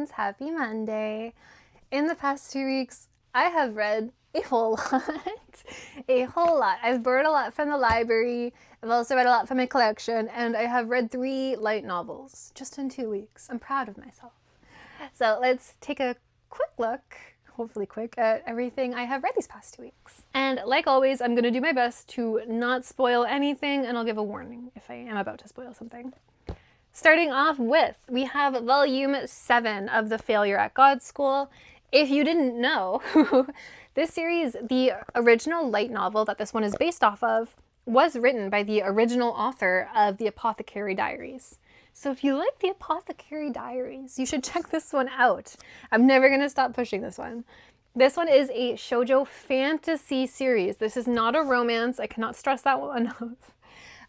friends, happy Monday. In the past 2 weeks, I have read a whole lot. A whole lot. I've borrowed a lot from the library. I've also read a lot from my collection, and I have read 3 light novels just in 2 weeks. I'm proud of myself. So let's take a quick look, hopefully quick, at everything I have read these past 2 weeks. And like always, I'm going to do my best to not spoil anything, and I'll give a warning if I am about to spoil something. Starting off with, we have volume 7 of The Failure at God School. If you didn't know, this series, the original light novel that this one is based off of, was written by the original author of The Apothecary Diaries. So if you like The Apothecary Diaries, you should check this one out. I'm never going to stop pushing this one. This one is a shoujo fantasy series. This is not a romance. I cannot stress that one enough.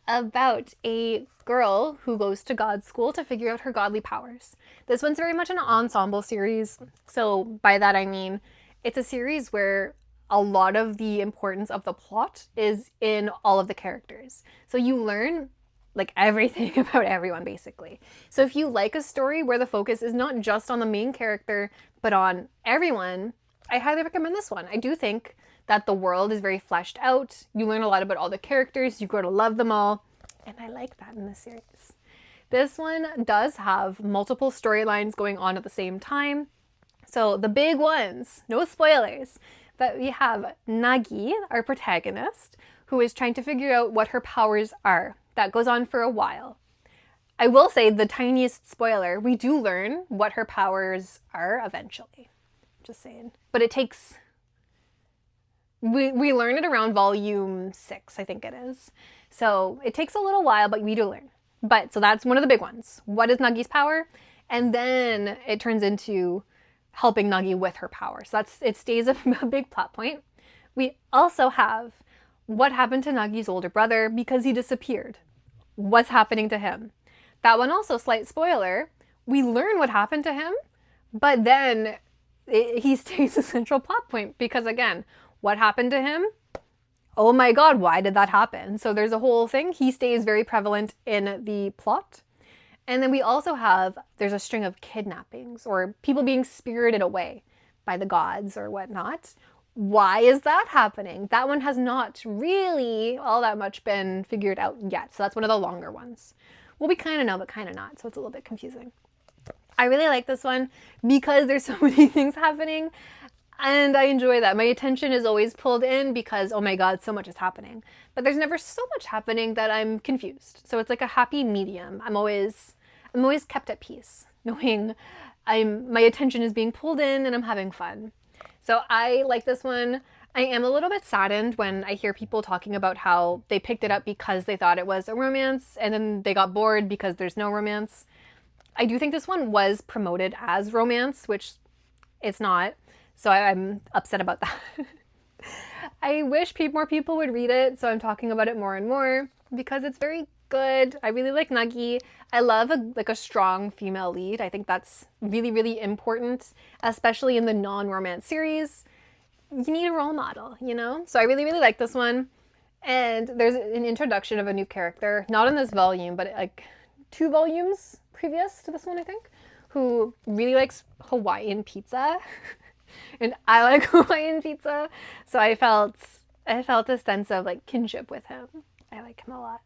About a girl who goes to God school to figure out her godly powers. This one's very much an ensemble series. So by that I mean it's a series where a lot of the importance of the plot is in all of the characters. So you learn like everything about everyone basically. So if you like a story where the focus is not just on the main character but on everyone, I highly recommend this one. I do think that the world is very fleshed out. You learn a lot about all the characters. You grow to love them all. And I like that in this series. This one does have multiple storylines going on at the same time. So the big ones, no spoilers, but we have Nagi, our protagonist, who is trying to figure out what her powers are. That goes on for a while. I will say the tiniest spoiler, we do learn what her powers are eventually. Just saying. But it takes... We learn it around volume 6, I think it is. So it takes a little while, but we do learn. But so that's one of the big ones. What is Nagi's power? And then it turns into helping Nagi with her power. So it stays a big plot point. We also have what happened to Nagi's older brother because he disappeared. What's happening to him? That one also, slight spoiler, we learn what happened to him, but then he stays a central plot point because again, what happened to him? Oh my god, why did that happen? So there's a whole thing. He stays very prevalent in the plot. And then we also have, there's a string of kidnappings or people being spirited away by the gods or whatnot. Why is that happening? That one has not really all that much been figured out yet. So that's one of the longer ones. Well, we kind of know, but kind of not. So it's a little bit confusing. I really like this one because there's so many things happening. And I enjoy that. My attention is always pulled in because, oh my god, so much is happening. But there's never so much happening that I'm confused. So it's like a happy medium. I'm always kept at peace, knowing my attention is being pulled in and I'm having fun. So I like this one. I am a little bit saddened when I hear people talking about how they picked it up because they thought it was a romance and then they got bored because there's no romance. I do think this one was promoted as romance, which it's not. So I'm upset about that. I wish more people would read it, so I'm talking about it more and more because it's very good. I really like Nagi. I love a strong female lead. I think that's really, really important, especially in the non-romance series. You need a role model, you know? So I really, really like this one. And there's an introduction of a new character, not in this volume, but like 2 volumes previous to this one, I think, who really likes Hawaiian pizza. And I like Hawaiian pizza, so I felt a sense of like kinship with him. I like him a lot.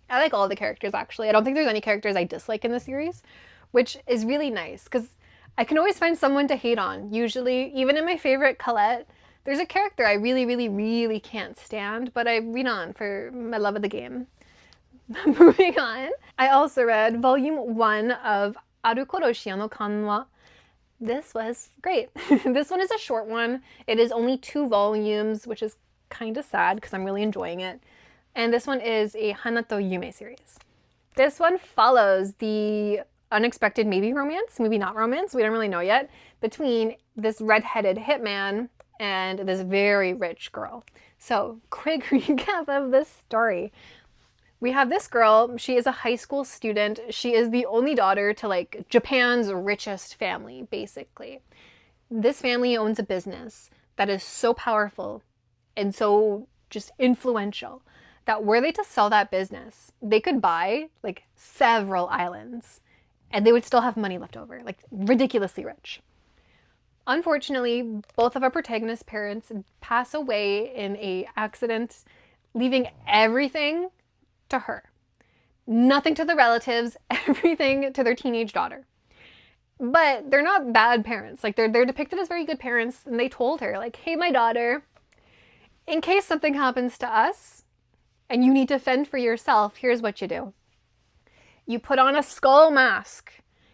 I like all the characters actually. I don't think there's any characters I dislike in the series, which is really nice because I can always find someone to hate on. Usually, even in my favorite Colette, there's a character I really, really, really can't stand, but I read on for my love of the game. Moving on. I also read volume 1 of Aru Koroshiya no Kanwa. This was great. This one is a short one. It is only 2 volumes, which is kind of sad because I'm really enjoying it. And this one is a Hanato Yume series. This one follows the unexpected maybe romance, maybe not romance, we don't really know yet, between this redheaded hitman and this very rich girl. So quick recap of this story. We have this girl, she is a high school student. She is the only daughter to like Japan's richest family, basically. This family owns a business that is so powerful and so just influential that were they to sell that business, they could buy like several islands and they would still have money left over, like ridiculously rich. Unfortunately, both of our protagonist's parents pass away in a accident, leaving everything to her. Nothing to the relatives, everything to their teenage daughter. But they're not bad parents. Like, they're depicted as very good parents, and they told her, like, hey, my daughter, in case something happens to us and you need to fend for yourself, here's what you do. You put on a skull mask.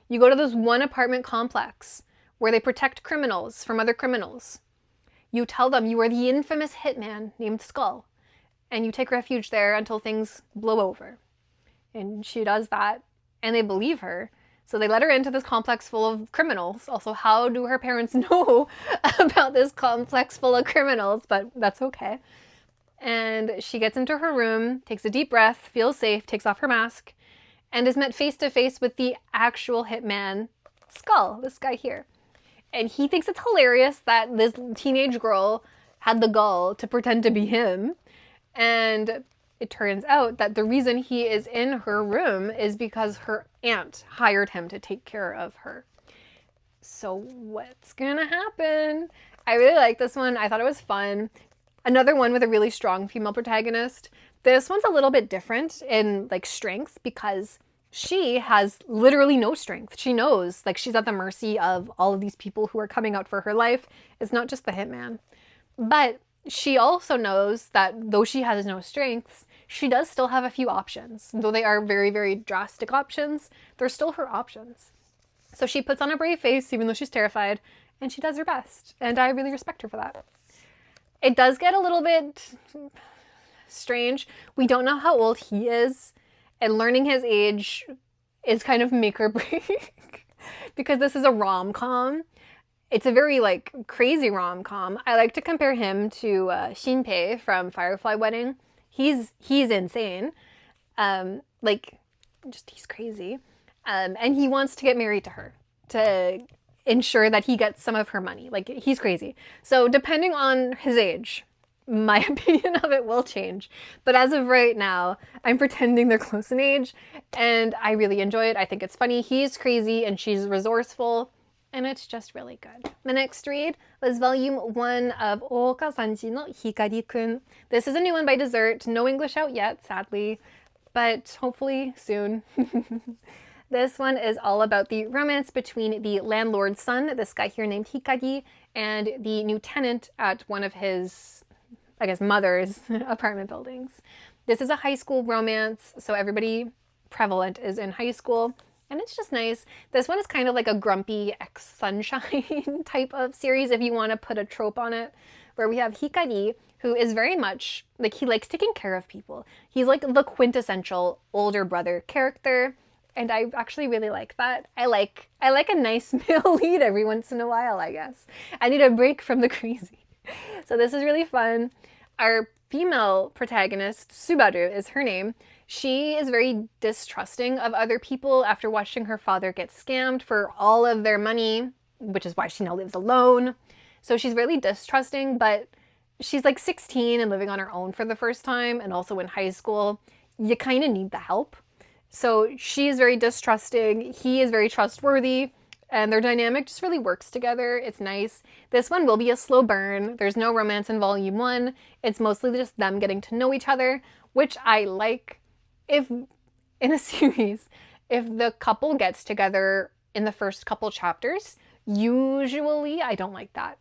You go to this one apartment complex where they protect criminals from other criminals. You tell them you are the infamous hitman named Skull, and you take refuge there until things blow over. And she does that, and they believe her. So they let her into this complex full of criminals. Also, how do her parents know about this complex full of criminals? But that's okay. And she gets into her room, takes a deep breath, feels safe, takes off her mask, and is met face to face with the actual hitman, Skull, this guy here. And he thinks it's hilarious that this teenage girl had the gall to pretend to be him. And it turns out that the reason he is in her room is because her aunt hired him to take care of her. So what's gonna happen? I really like this one. I thought it was fun. Another one with a really strong female protagonist. This one's a little bit different in like strength because she has literally no strength. She knows like she's at the mercy of all of these people who are coming out for her life. It's not just the hitman. But she also knows that though she has no strengths, she does still have a few options. Though they are very, very drastic options, they're still her options. So she puts on a brave face even though she's terrified, and she does her best. And I really respect her for that. It does get a little bit strange. We don't know how old he is, and learning his age is kind of make or break because this is a rom-com. It's a very like crazy rom-com. I like to compare him to Shinpei from Firefly Wedding. He's insane. He's crazy. And he wants to get married to her to ensure that he gets some of her money. Like, he's crazy. So depending on his age, my opinion of it will change. But as of right now, I'm pretending they're close in age, and I really enjoy it. I think it's funny. He's crazy and she's resourceful, and it's just really good. The next read was volume 1 of Okasanchi no Hikari-kun. This is a new one by Dessert. No English out yet, sadly, but hopefully soon. This one is all about the romance between the landlord's son, this guy here named Hikari, and the new tenant at one of his, I guess, mother's apartment buildings. This is a high school romance, so everybody prevalent is in high school. And it's just nice. This one is kind of like a grumpy ex-sunshine type of series, if you want to put a trope on it, where we have Hikari, who is very much, like, he likes taking care of people. He's like the quintessential older brother character, and I actually really like that. I like a nice male lead every once in a while, I guess. I need a break from the crazy. So this is really fun. Our female protagonist, Subaru is her name. She is very distrusting of other people after watching her father get scammed for all of their money, which is why she now lives alone. So she's really distrusting, but she's like 16 and living on her own for the first time, and also in high school. You kind of need the help. So she is very distrusting. He is very trustworthy, and their dynamic just really works together. It's nice. This one will be a slow burn. There's no romance in volume 1. It's mostly just them getting to know each other, which I like. If in a series, if the couple gets together in the first couple chapters, usually I don't like that.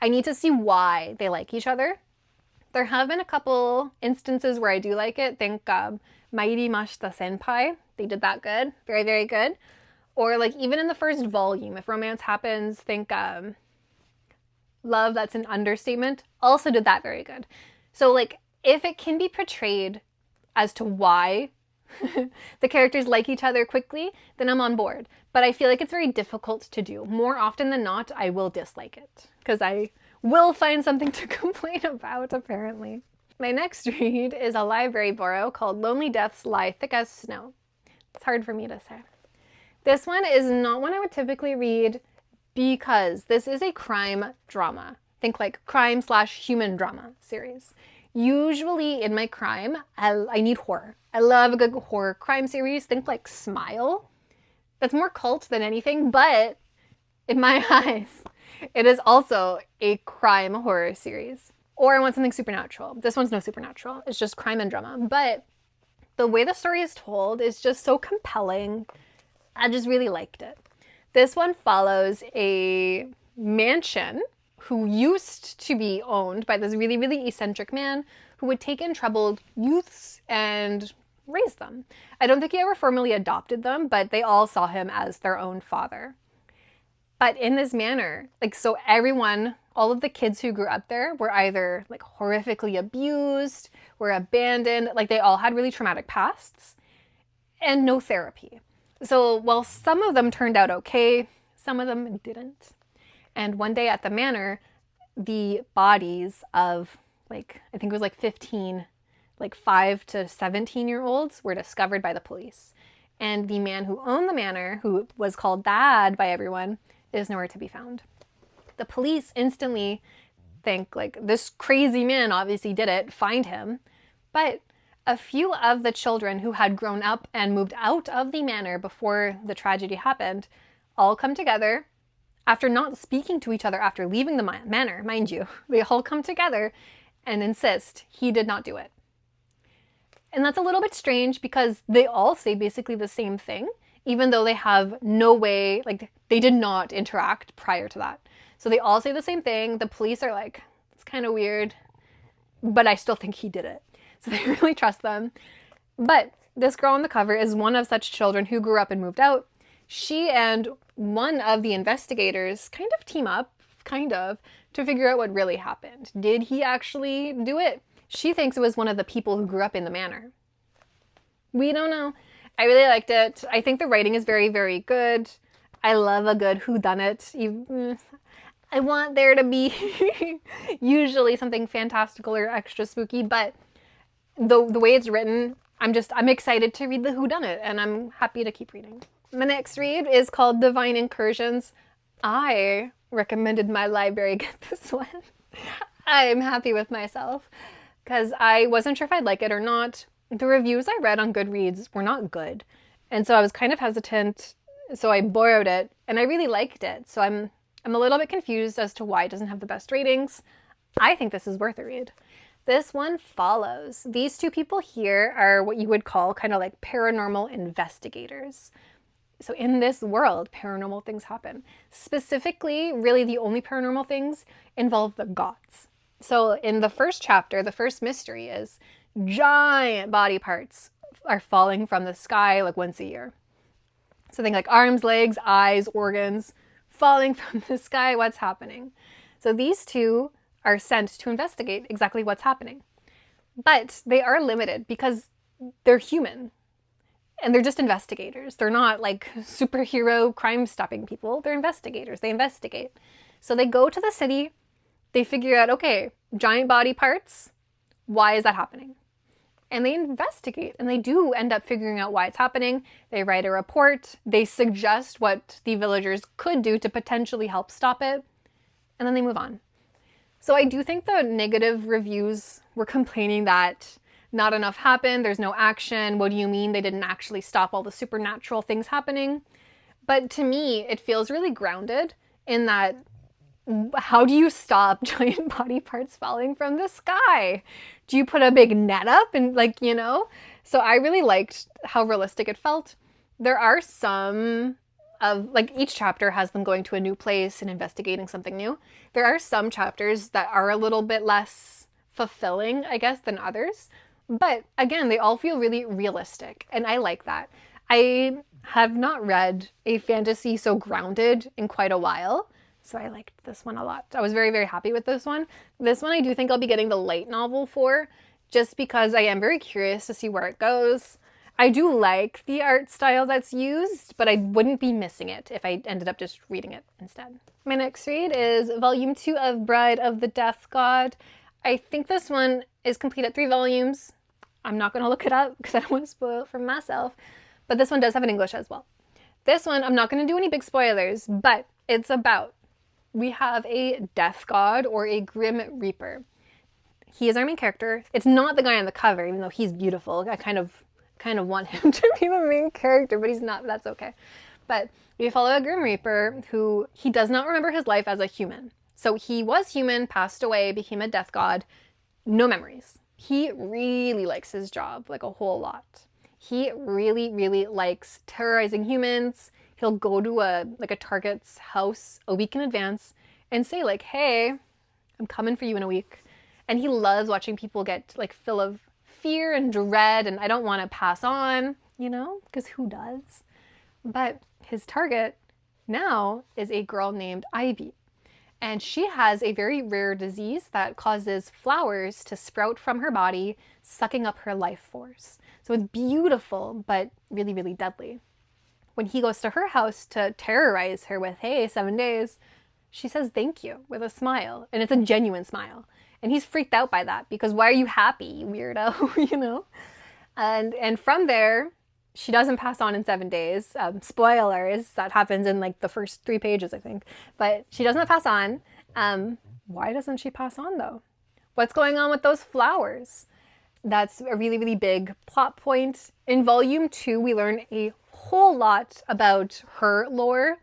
I need to see why they like each other. There have been a couple instances where I do like it. Think Mairimashita Senpai. They did that good. Very, very good. Or like even in the first volume, if romance happens, think Love, That's an Understatement, also did that very good. So like if it can be portrayed as to why the characters like each other quickly, then I'm on board. But I feel like it's very difficult to do. More often than not, I will dislike it because I will find something to complain about, apparently. My next read is a library borrow called Lonely Deaths Lie Thick as Snow. It's hard for me to say. This one is not one I would typically read because this is a crime drama. Think like crime/human drama series. Usually in my crime, I need horror. I love a good horror crime series. Think like Smile. That's more cult than anything, but in my eyes, it is also a crime horror series. Or I want something supernatural. This one's no supernatural. It's just crime and drama. But the way the story is told is just so compelling. I just really liked it. This one follows a mansion who used to be owned by this really, really eccentric man who would take in troubled youths and raise them. I don't think he ever formally adopted them, but they all saw him as their own father. But in this manner, like, so everyone, all of the kids who grew up there were either like horrifically abused, were abandoned, like they all had really traumatic pasts and no therapy. So while some of them turned out okay, some of them didn't. And one day at the manor, the bodies of like, I think it was like 15, like 5 to 17-year-olds were discovered by the police. And the man who owned the manor, who was called Dad by everyone, is nowhere to be found. The police instantly think like this crazy man obviously did it, find him. But a few of the children who had grown up and moved out of the manor before the tragedy happened all come together after not speaking to each other after leaving the manor, mind you. They all come together and insist he did not do it. And that's a little bit strange because they all say basically the same thing, even though they have no way, like they did not interact prior to that. So they all say the same thing. The police are like, it's kind of weird, but I still think he did it. So they really trust them. But this girl on the cover is one of such children who grew up and moved out. She and one of the investigators kind of team up, to figure out what really happened. Did he actually do it? She thinks it was one of the people who grew up in the manor. We don't know. I really liked it. I think the writing is very, very good. I love a good whodunit. I want there to be usually something fantastical or extra spooky, but the way it's written, I'm excited to read the whodunit, and I'm happy to keep reading. My next read is called Divine Incursions. I recommended my library get this one. I'm happy with myself because I wasn't sure if I'd like it or not. The reviews I read on Goodreads were not good, and so I was kind of hesitant, so I borrowed it, and I really liked it. So I'm a little bit confused as to why it doesn't have the best ratings. I think this is worth a read. This one follows. These two people here are what you would call kind of like paranormal investigators. So in this world, paranormal things happen. Specifically, really the only paranormal things involve the gods. So in the first chapter, the first mystery is giant body parts are falling from the sky like once a year. So think like arms, legs, eyes, organs falling from the sky. What's happening? So these two are sent to investigate exactly what's happening. But they are limited because they're human. And they're just investigators. They're not like superhero crime-stopping people. They're investigators. They investigate. So they go to the city. They figure out, okay, giant body parts. Why is that happening? And they investigate. And they do end up figuring out why it's happening. They write a report. They suggest what the villagers could do to potentially help stop it. And then they move on. So I do think the negative reviews were complaining that not enough happened, there's no action. What do you mean they didn't actually stop all the supernatural things happening? But to me, it feels really grounded in that, how do you stop giant body parts falling from the sky? Do you put a big net up and So I really liked how realistic it felt. There are some of, like, each chapter has them going to a new place and investigating something new. There are some chapters that are a little bit less fulfilling, I guess, than others. But again, they all feel really realistic, and I like that. I have not read a fantasy so grounded in quite a while, so I liked this one a lot. I was very, very happy with this one. This one I do think I'll be getting the light novel for, just because I am very curious to see where it goes. I do like the art style that's used, but I wouldn't be missing it if I ended up just reading it instead. My next read is Volume 2 of Bride of the Death God. I think this one is complete at 3 volumes. I'm not going to look it up because I don't want to spoil it for myself. But this one does have an English as well. This one, I'm not going to do any big spoilers, but it's about, we have a death god or a grim reaper. He is our main character. It's not the guy on the cover, even though he's beautiful. I kind of want him to be the main character, but he's not. That's okay. But we follow a Grim Reaper who he does not remember his life as a human. So he was human, passed away, became a death god, no memories. He really likes his job, like a whole lot. He really, really likes terrorizing humans. He'll go to a target's house a week in advance and say like, hey, I'm coming for you in a week. And he loves watching people get like full of fear and dread and I don't want to pass on, you know, because who does? But his target now is a girl named Ivy. And she has a very rare disease that causes flowers to sprout from her body, sucking up her life force. So it's beautiful, but really, really deadly. When he goes to her house to terrorize her with, hey, 7 days, she says thank you with a smile. And it's a genuine smile. And he's freaked out by that because why are you happy, you weirdo, you know? And from there, she doesn't pass on in 7 days. Spoilers, that happens in like the first 3 pages, I think. But she does not pass on. Why doesn't she pass on though? What's going on with those flowers? That's a really, really big plot point. In volume 2, we learn a whole lot about her lore,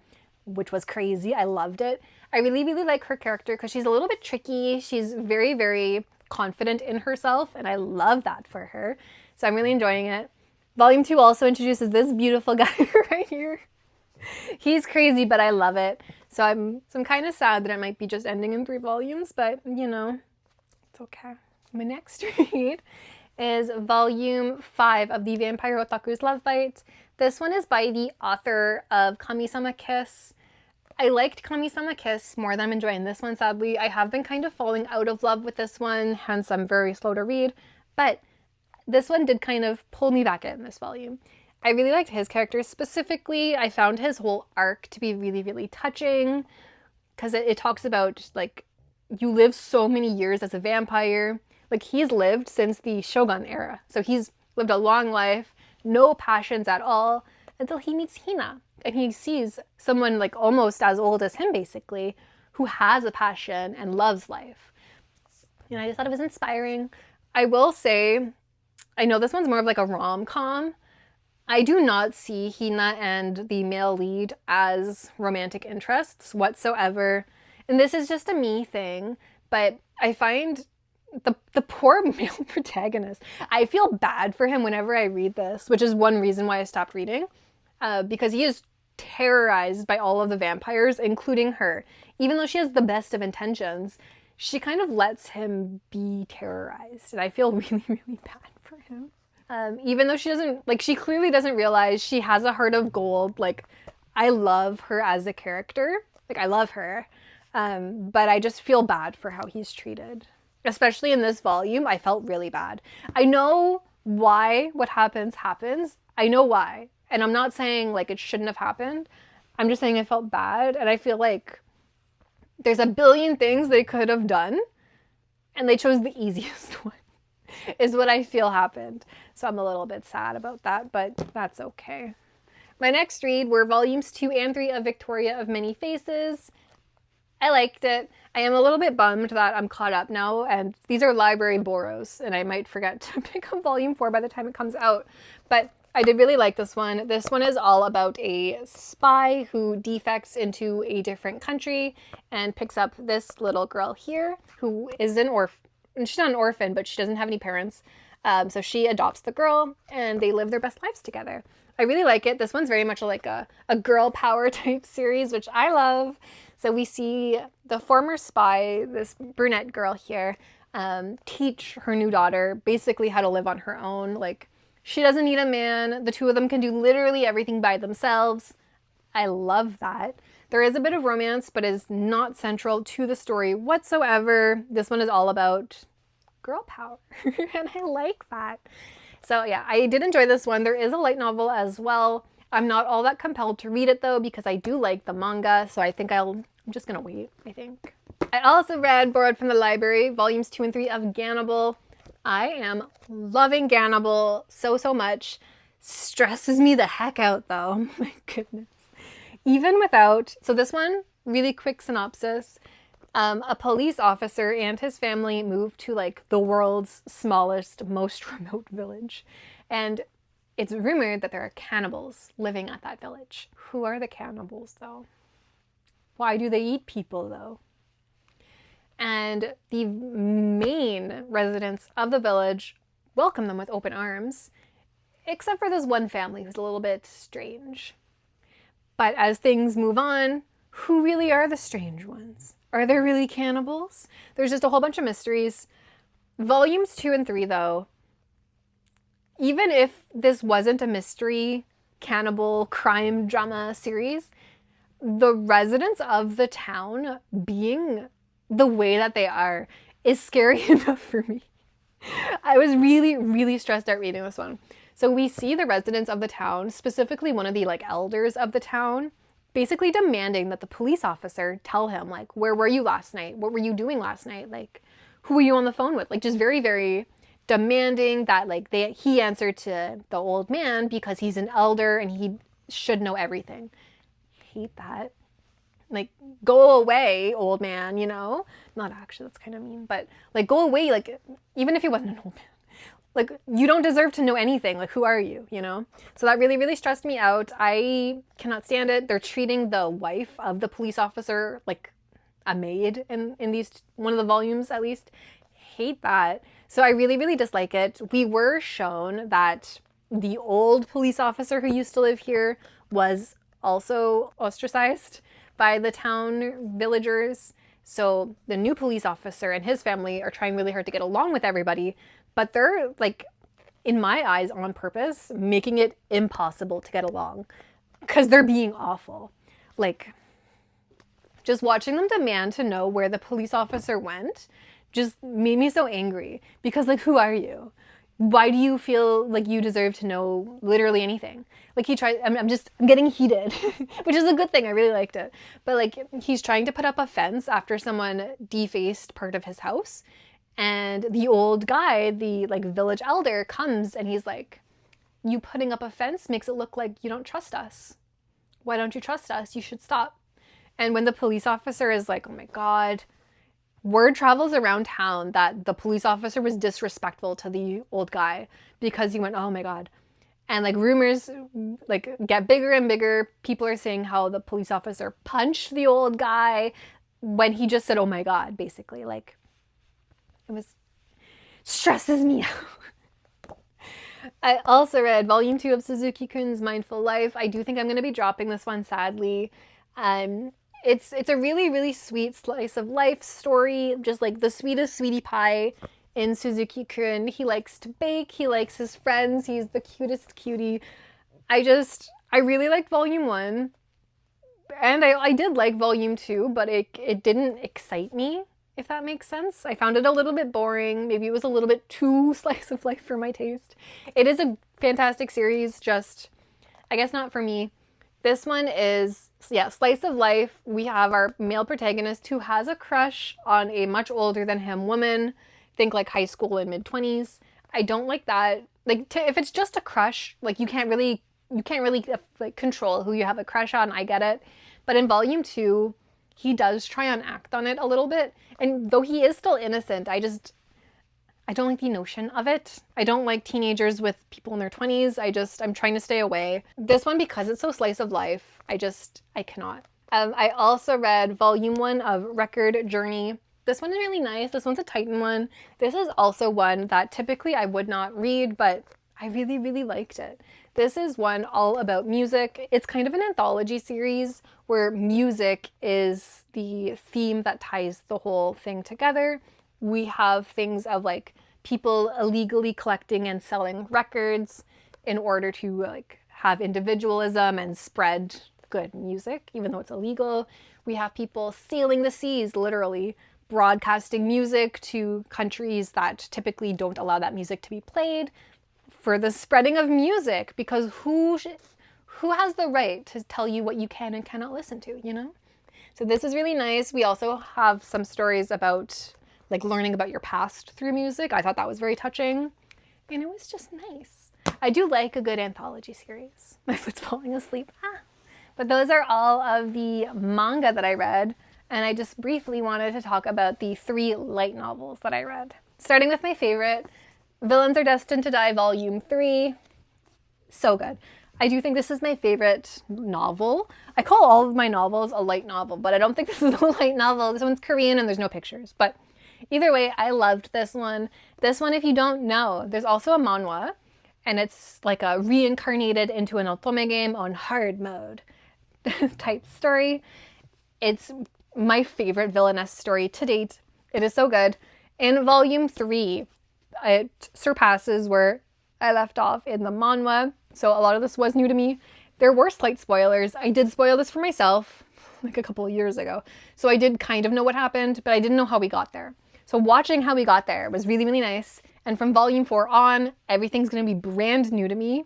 which was crazy. I loved it. I really, really like her character because she's a little bit tricky. She's very, very confident in herself, and I love that for her. So I'm really enjoying it. Volume 2 also introduces this beautiful guy right here. He's crazy, but I love it. So I'm kind of sad that it might be just ending in 3 volumes, but you know, it's okay. My next read is volume 5 of the Vampire Otaku's Love Bite. This one is by the author of Kami-sama Kiss. I liked Kami-sama Kiss more than I'm enjoying this one, sadly. I have been kind of falling out of love with this one, hence I'm very slow to read, but this one did kind of pull me back in this volume. I really liked his character specifically. I found his whole arc to be really, really touching because it talks about like you live so many years as a vampire. Like he's lived since the Shogun era. So he's lived a long life, no passions at all until he meets Hina. And he sees someone like almost as old as him basically who has a passion and loves life. And I just thought it was inspiring. I will say, I know this one's more of like a rom-com. I do not see Hina and the male lead as romantic interests whatsoever. And this is just a me thing, but I find the poor male protagonist, I feel bad for him whenever I read this, which is one reason why I stopped reading, because he is terrorized by all of the vampires, including her. Even though she has the best of intentions, she kind of lets him be terrorized, and I feel really, really bad for him. Even though she doesn't, like, she clearly doesn't realize she has a heart of gold. Like, I love her as a character. Like, I love her. But I just feel bad for how he's treated. Especially in this volume, I felt really bad. I know why what happens. I know why. And I'm not saying, like, it shouldn't have happened. I'm just saying I felt bad. And I feel like there's a billion things they could have done. And they chose the easiest one. Is what I feel happened. So I'm a little bit sad about that, but that's okay. My next read were volumes 2 and 3 of Victoria of Many Faces. I liked it. I am a little bit bummed that I'm caught up now, and these are library borrows, and I might forget to pick up volume 4 by the time it comes out. But I did really like this one. This one is all about a spy who defects into a different country and picks up this little girl here who is an orphan. She's not an orphan, but she doesn't have any parents. So she adopts the girl and they live their best lives together. I really like it. This one's very much like a girl power type series, which I love. So we see the former spy, this brunette girl here, teach her new daughter basically how to live on her own. Like, she doesn't need a man. The two of them can do literally everything by themselves. I love that. There is a bit of romance, but is not central to the story whatsoever. This one is all about girl power, and I like that. So yeah, I did enjoy this one. There is a light novel as well. I'm not all that compelled to read it though, because I do like the manga, so I think I'm just gonna wait, I think. I also read, borrowed from the library, volumes 2 and 3 of Gannibal. I am loving Gannibal so much. Stresses me the heck out though, my goodness. Even without, so this one, really quick synopsis. A police officer and his family moved to like the world's smallest, most remote village. And it's rumored that there are cannibals living at that village. Who are the cannibals, though? Why do they eat people, though? And the main residents of the village welcome them with open arms, except for this one family who's a little bit strange. But as things move on, who really are the strange ones? Are there really cannibals? There's just a whole bunch of mysteries. Volumes 2 and 3, though, even if this wasn't a mystery, cannibal, crime drama series, the residents of the town being the way that they are is scary enough for me. I was really, really stressed out reading this one. So we see the residents of the town, specifically one of the elders of the town, basically demanding that the police officer tell him, where were you last night? What were you doing last night? Who were you on the phone with? Just very, very demanding that he answer to the old man because he's an elder and he should know everything. Hate that. Go away, old man, Not actually, that's kind of mean, but go away, even if he wasn't an old man. You don't deserve to know anything. Who are you, So that really, really stressed me out. I cannot stand it. They're treating the wife of the police officer like a maid in these, one of the volumes at least. Hate that. So I really, really dislike it. We were shown that the old police officer who used to live here was also ostracized by the town villagers. So the new police officer and his family are trying really hard to get along with everybody, but they're in my eyes on purpose, making it impossible to get along because they're being awful. Just watching them demand to know where the police officer went just made me so angry because who are you? Why do you feel like you deserve to know literally anything? He tried, I'm getting heated, which is a good thing. I really liked it. But he's trying to put up a fence after someone defaced part of his house. And the old guy, the village elder, comes and he's like, you putting up a fence makes it look like you don't trust us. Why don't you trust us? You should stop. And when the police officer is like, oh my God, word travels around town that the police officer was disrespectful to the old guy because he went, oh my God. And rumors get bigger and bigger. People are saying how the police officer punched the old guy when he just said, oh my God, basically. It stresses me out. I also read volume 2 of Suzuki-kun's Mindful Life. I do think I'm going to be dropping this one, sadly. It's a really, really sweet slice of life story, just the sweetest sweetie pie in Suzuki-kun. He likes to bake, he likes his friends, he's the cutest cutie. I really liked volume 1, and I did like volume 2, but it didn't excite me, if that makes sense. I found it a little bit boring. Maybe it was a little bit too slice of life for my taste. It is a fantastic series, just, I guess not for me. This one is, slice of life. We have our male protagonist who has a crush on a much older than him woman. Think high school and mid-20s. I don't like that. If it's just a crush, you can't really control who you have a crush on. I get it. But in volume 2, he does try and act on it a little bit. And though he is still innocent, I don't like the notion of it. I don't like teenagers with people in their 20s. I'm trying to stay away. This one, because it's so slice of life, I cannot. I also read volume 1 of Record Journey. This one is really nice. This one's a Titan one. This is also one that typically I would not read, but I really, really liked it. This is one all about music. It's kind of an anthology series where music is the theme that ties the whole thing together. We have things of people illegally collecting and selling records in order to have individualism and spread good music, even though it's illegal. We have people sailing the seas, literally, broadcasting music to countries that typically don't allow that music to be played for the spreading of music, because who has the right to tell you what you can and cannot listen to, So this is really nice. We also have some stories about learning about your past through music. I thought that was very touching, and it was just nice. I do like a good anthology series. My foot's falling asleep. But those are all of the manga that I read, and I just briefly wanted to talk about the 3 light novels that I read. Starting with my favorite, Villains Are Destined to Die Volume 3. So good. I do think this is my favorite novel. I call all of my novels a light novel, but I don't think this is a light novel. This one's Korean and there's no pictures. But either way, I loved this one. This one, if you don't know, there's also a manhwa, and it's like a reincarnated into an otome game on hard mode type story. It's my favorite villainess story to date. It is so good. In volume 3, it surpasses where I left off in the manhwa. So a lot of this was new to me. There were slight spoilers. I did spoil this for myself like a couple of years ago. So I did kind of know what happened, but I didn't know how we got there. So watching how we got there was really, really nice. And from volume 4 on, everything's going to be brand new to me.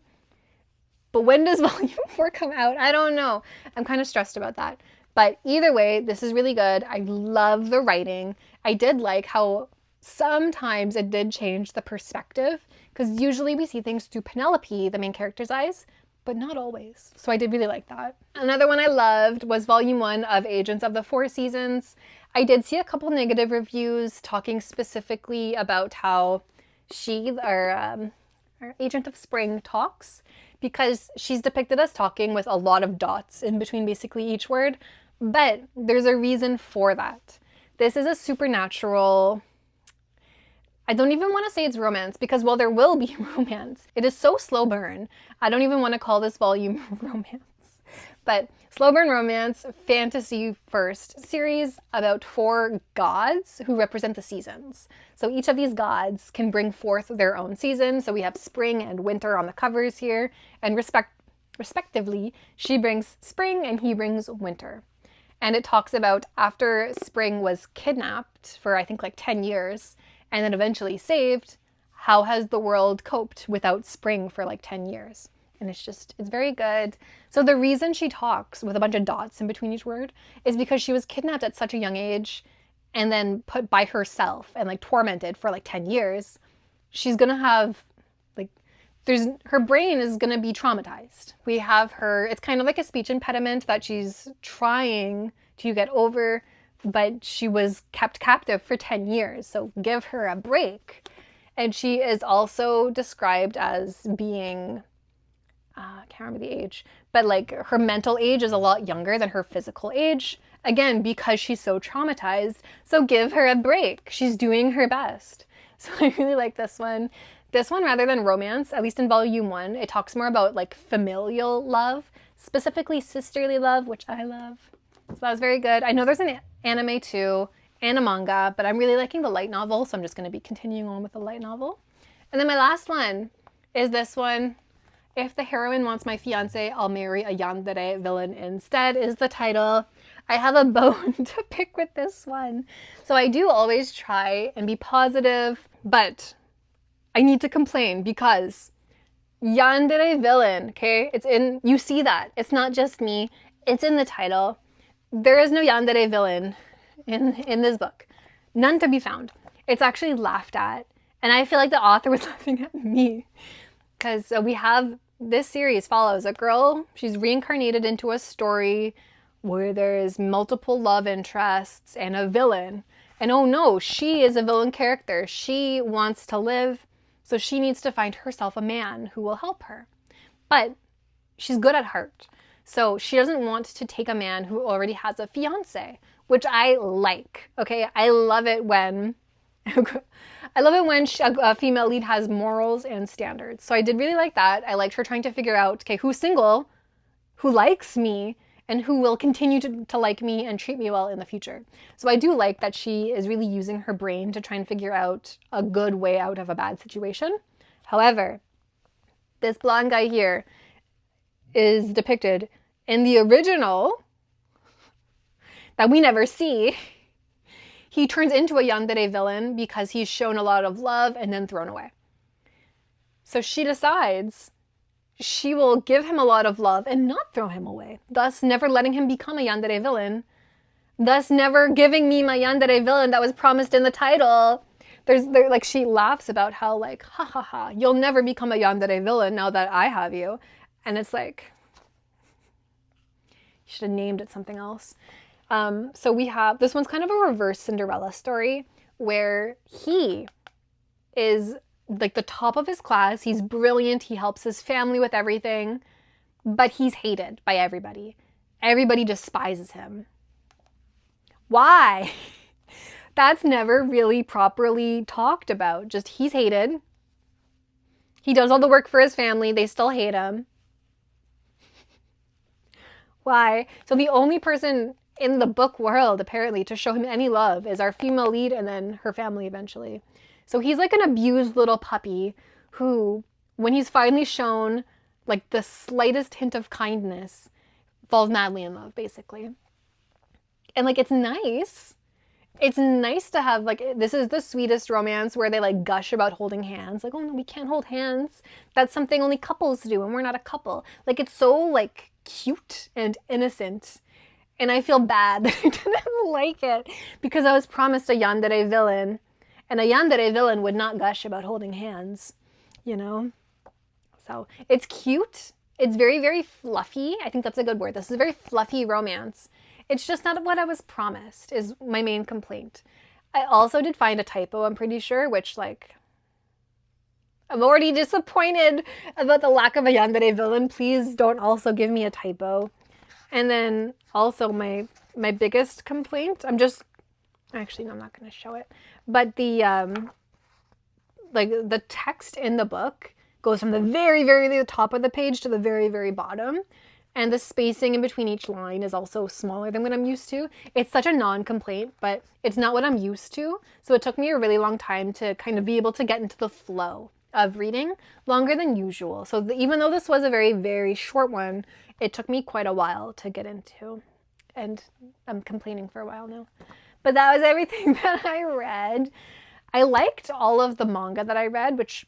But when does volume 4 come out? I don't know. I'm kind of stressed about that. But either way, this is really good. I love the writing. I did like how sometimes it did change the perspective, because usually we see things through Penelope, the main character's eyes, but not always. So I did really like that. Another one I loved was volume 1 of Agents of the Four Seasons. I did see a couple negative reviews talking specifically about how she, our Agent of Spring, talks, because she's depicted as talking with a lot of dots in between basically each word, but there's a reason for that. This is a supernatural, I don't even want to say it's romance, because while there will be romance, it is so slow burn. I don't even want to call this volume romance. But slow burn romance, fantasy first series about 4 gods who represent the seasons. So each of these gods can bring forth their own season. So we have spring and winter on the covers here, and respectively, she brings spring and he brings winter. And it talks about after spring was kidnapped for I think like 10 years and then eventually saved, how has the world coped without spring for like 10 years? And it's very good. So the reason she talks with a bunch of dots in between each word is because she was kidnapped at such a young age and then put by herself and like tormented for like 10 years. She's gonna have like, her brain is gonna be traumatized. We have her, it's kind of like a speech impediment that she's trying to get over, but she was kept captive for 10 years. So give her a break. And she is also described as being, I can't remember the age, but like her mental age is a lot younger than her physical age. Again, because she's so traumatized. So give her a break. She's doing her best. So I really like this one. This one, rather than romance, at least in volume 1, it talks more about like familial love, specifically sisterly love, which I love. So that was very good. I know there's an anime too and a manga, but I'm really liking the light novel, so I'm just going to be continuing on with the light novel. And then my last one is this one. If the heroine wants my fiancé, I'll marry a yandere villain instead, is the title. I have a bone to pick with this one. So I do always try and be positive, but I need to complain because yandere villain, okay? It's in, you see that. It's not just me. It's in the title. There is no yandere villain in this book. None to be found. It's actually laughed at. And I feel like the author was laughing at me. Because we have, this series follows a girl, she's reincarnated into a story where there's multiple love interests and a villain. And oh no, she is a villain character. She wants to live, so she needs to find herself a man who will help her. But she's good at heart. So she doesn't want to take a man who already has a fiancé, which I like, okay? I love it when a female lead has morals and standards. So I did really like that. I liked her trying to figure out, okay, who's single, who likes me, and who will continue to like me and treat me well in the future. So I do like that she is really using her brain to try and figure out a good way out of a bad situation. However, this blonde guy here is depicted in the original that we never see. He turns into a yandere villain because he's shown a lot of love and then thrown away. So she decides she will give him a lot of love and not throw him away, thus never letting him become a yandere villain, thus never giving me my yandere villain that was promised in the title. Like she laughs about how like, ha ha ha, you'll never become a yandere villain now that I have you. And it's like, you should have named it something else. So we have, this one's kind of a reverse Cinderella story where he is like the top of his class. He's brilliant. He helps his family with everything, but he's hated by everybody. Everybody despises him. Why? That's never really properly talked about. Just he's hated. He does all the work for his family. They still hate him. Why? So the only person in the book world, apparently, to show him any love is our female lead and then her family eventually. So he's like an abused little puppy who, when he's finally shown like the slightest hint of kindness, falls madly in love, basically. And like, it's nice. It's nice to have like, this is the sweetest romance where they like gush about holding hands. Like, oh no, we can't hold hands. That's something only couples do and we're not a couple. Like, it's so like cute and innocent. And I feel bad that I didn't like it because I was promised a yandere villain. And a yandere villain would not gush about holding hands, you know? So it's cute. It's very, very fluffy. I think that's a good word. This is a very fluffy romance. It's just not what I was promised, is my main complaint. I also did find a typo, I'm pretty sure, which, like, I'm already disappointed about the lack of a yandere villain. Please don't also give me a typo. And then also my biggest complaint, actually, no, I'm not going to show it. But the, like, the text in the book goes from the very, very top of the page to the very, very bottom. And the spacing in between each line is also smaller than what I'm used to. It's such a non-complaint, but it's not what I'm used to. So it took me a really long time to kind of be able to get into the flow of reading, longer than usual. So even though this was a very, very short one, it took me quite a while to get into. And I'm complaining for a while now. But that was everything that I read. I liked all of the manga that I read, which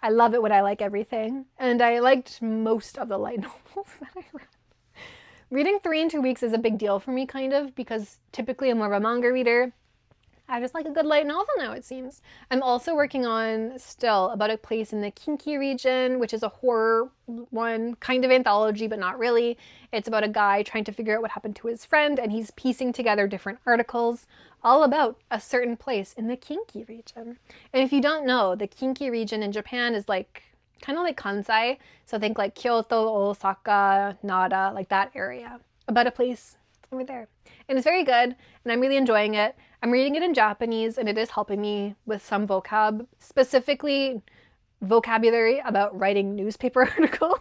I love it when I like everything. And I liked most of the light novels that I read. Reading 3 in 2 weeks is a big deal for me, kind of, because typically I'm more of a manga reader. I just like a good light novel now, it seems. I'm also working on, still, about a place in the Kinki region, which is a horror one, kind of anthology, but not really. It's about a guy trying to figure out what happened to his friend, and he's piecing together different articles all about a certain place in the Kinki region. And if you don't know, the Kinki region in Japan is like, kind of like Kansai. So think like Kyoto, Osaka, Nara, like that area. About a place over there. And it's very good, and I'm really enjoying it. I'm reading it in Japanese, and it is helping me with some vocab, specifically vocabulary about writing newspaper articles.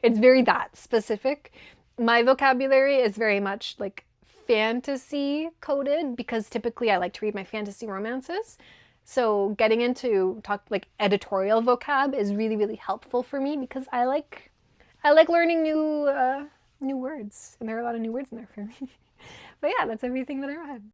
It's very that specific. My vocabulary is very much like fantasy coded because typically I like to read my fantasy romances. So getting into like editorial vocab is really, really helpful for me because I like learning new words, and there are a lot of new words in there for me. But yeah, that's everything that I read.